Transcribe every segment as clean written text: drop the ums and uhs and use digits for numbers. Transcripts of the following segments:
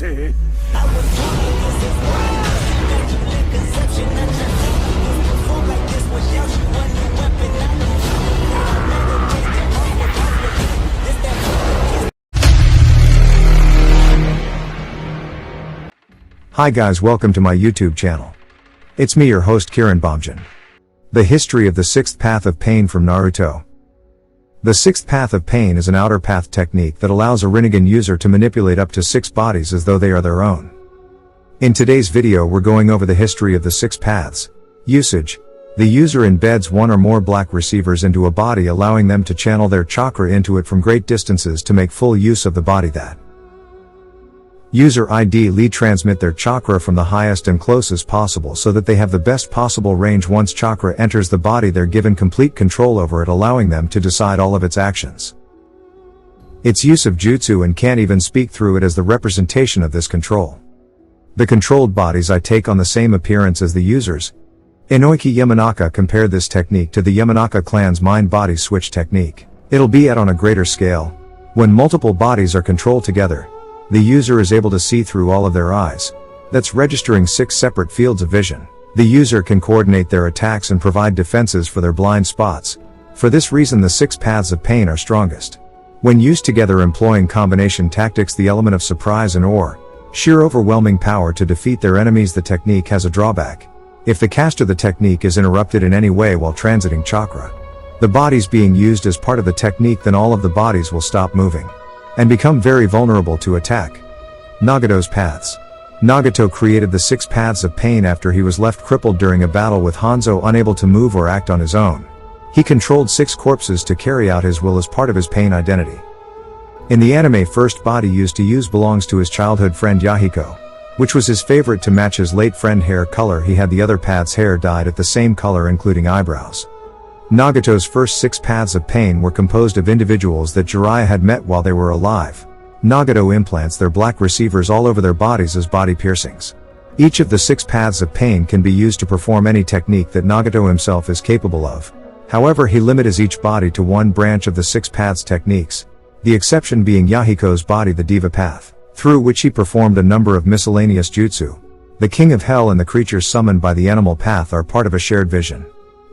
mercy. Hi guys, welcome to my YouTube channel. It's me, your host Bomjan. The history of the sixth path of pain from Naruto. The sixth path of pain is an outer path technique that allows a Rinnegan user to manipulate up to 6 bodies as though they are their own. In today's video we're going over the history of the 6 paths. Usage. The user embeds one or more black receivers into a body, allowing them to channel their chakra into it from great distances to make full use of the body. That user ideally transmit their chakra from the highest and closest possible so that they have the best possible range. Once chakra enters the body, they're given complete control over it, allowing them to decide all of its actions. Its use of jutsu and can't even speak through it as the representation of this control. The controlled bodies take on the same appearance as the users. Inoki Yamanaka compared this technique to the Yamanaka clan's mind-body switch technique. It'll be on a greater scale. When multiple bodies are controlled together, the user is able to see through all of their eyes. That's registering 6 separate fields of vision. The user can coordinate their attacks and provide defenses for their blind spots. For this reason the 6 paths of pain are strongest. When used together employing combination tactics, the element of surprise and sheer overwhelming power to defeat their enemies. The technique has a drawback. If the caster the technique is interrupted in any way while transiting chakra, the bodies being used as part of the technique, then all of the bodies will stop moving and become very vulnerable to attack. Nagato's paths. Nagato created the 6 paths of pain after he was left crippled during a battle with Hanzo, unable to move or act on his own. He controlled 6 corpses to carry out his will as part of his pain identity. In the anime, first body used to use belongs to his childhood friend Yahiko, which was his favorite to match his late friend hair color. He had the other paths hair dyed at the same color, including eyebrows. Nagato's first 6 paths of pain were composed of individuals that Jiraiya had met while they were alive. Nagato implants their black receivers all over their bodies as body piercings. Each of the 6 paths of pain can be used to perform any technique that Nagato himself is capable of. However, he limits each body to one branch of the 6 paths techniques, the exception being Yahiko's body, the Diva path, through which he performed a number of miscellaneous jutsu. The King of Hell and the creatures summoned by the animal path are part of a shared vision.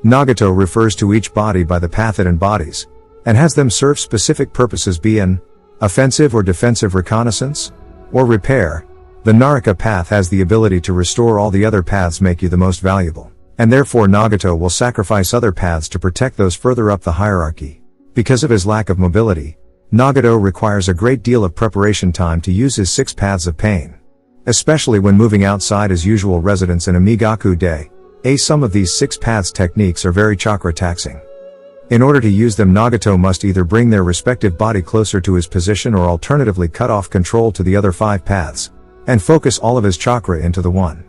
Nagato refers to each body by the path it embodies, and has them serve specific purposes, be an offensive or defensive, reconnaissance, or repair. The Naruto path has the ability to restore all the other paths, make you the most valuable, and therefore Nagato will sacrifice other paths to protect those further up the hierarchy. Because of his lack of mobility, Nagato requires a great deal of preparation time to use his 6 paths of pain, especially when moving outside his usual residence in a Migaku day. Some of these 6 paths techniques are very chakra taxing. In order to use them, Nagato must either bring their respective body closer to his position or alternatively cut off control to the other 5 paths, and focus all of his chakra into the one.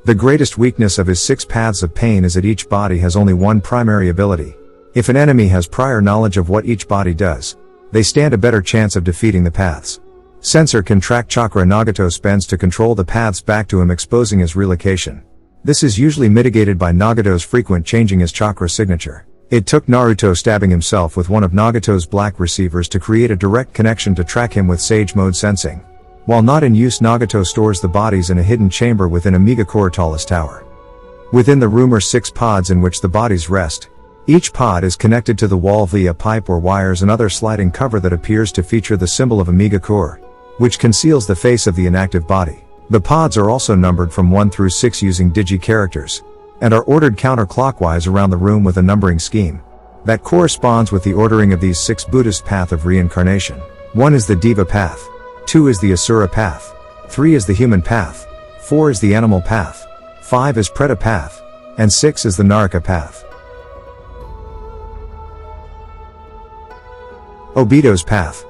The greatest weakness of his 6 paths of pain is that each body has only one primary ability. If an enemy has prior knowledge of what each body does, they stand a better chance of defeating the paths. Sensor can track chakra Nagato spends to control the paths back to him, exposing his relocation. This is usually mitigated by Nagato's frequent changing his chakra signature. It took Naruto stabbing himself with one of Nagato's black receivers to create a direct connection to track him with Sage Mode sensing. While not in use, Nagato stores the bodies in a hidden chamber within a Megakure tallest tower. Within the room are 6 pods in which the bodies rest. Each pod is connected to the wall via pipe or wires and other sliding cover that appears to feature the symbol of a Megakure, which conceals the face of the inactive body. The pods are also numbered from 1 through 6 using digi characters, and are ordered counterclockwise around the room with a numbering scheme that corresponds with the ordering of these 6 Buddhist path of reincarnation. 1 is the Diva path, 2 is the Asura path, 3 is the human path, 4 is the animal path, 5 is Preta path, and 6 is the Naruto path. Obito's path.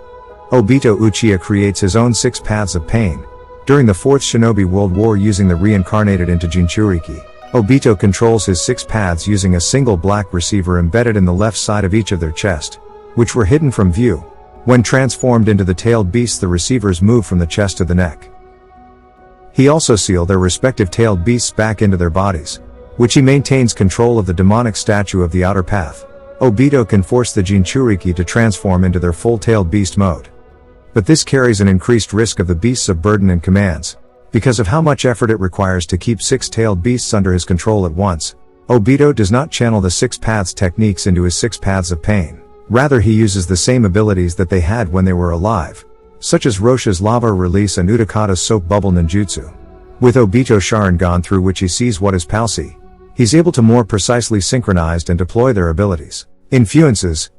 Obito Uchiha creates his own 6 paths of pain during the 4th Shinobi World War using the reincarnated into Jinchuriki. Obito controls his 6 paths using a single black receiver embedded in the left side of each of their chest, which were hidden from view. When transformed into the tailed beasts, the receivers move from the chest to the neck. He also sealed their respective tailed beasts back into their bodies, which he maintains control of the demonic statue of the outer path. Obito can force the Jinchuriki to transform into their full-tailed beast mode. But this carries an increased risk of the beasts of burden and commands. Because of how much effort it requires to keep six-tailed beasts under his control at once, Obito does not channel the six paths techniques into his six paths of pain. Rather, he uses the same abilities that they had when they were alive, such as Rosha's lava release and Utakata's soap bubble ninjutsu. With Obito Sharingan, through which he sees what is palsy, he's able to more precisely synchronize and deploy their abilities. Influences.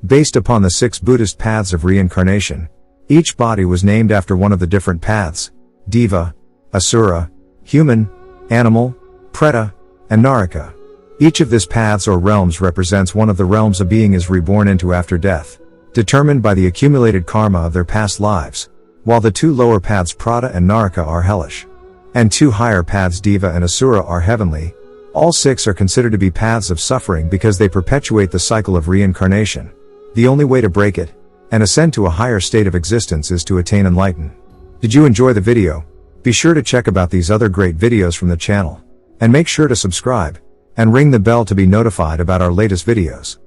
Based upon the six Buddhist paths of reincarnation, each body was named after one of the different paths: Deva, Asura, Human, Animal, Preta, and Naraka. Each of these paths or realms represents one of the realms a being is reborn into after death, determined by the accumulated karma of their past lives, while the two lower paths Preta and Naraka are hellish, and two higher paths Deva and Asura are heavenly. All six are considered to be paths of suffering because they perpetuate the cycle of reincarnation. The only way to break it and ascend to a higher state of existence is to attain enlightenment. Did you enjoy the video? Be sure to check about these other great videos from the channel, and make sure to subscribe and ring the bell to be notified about our latest videos.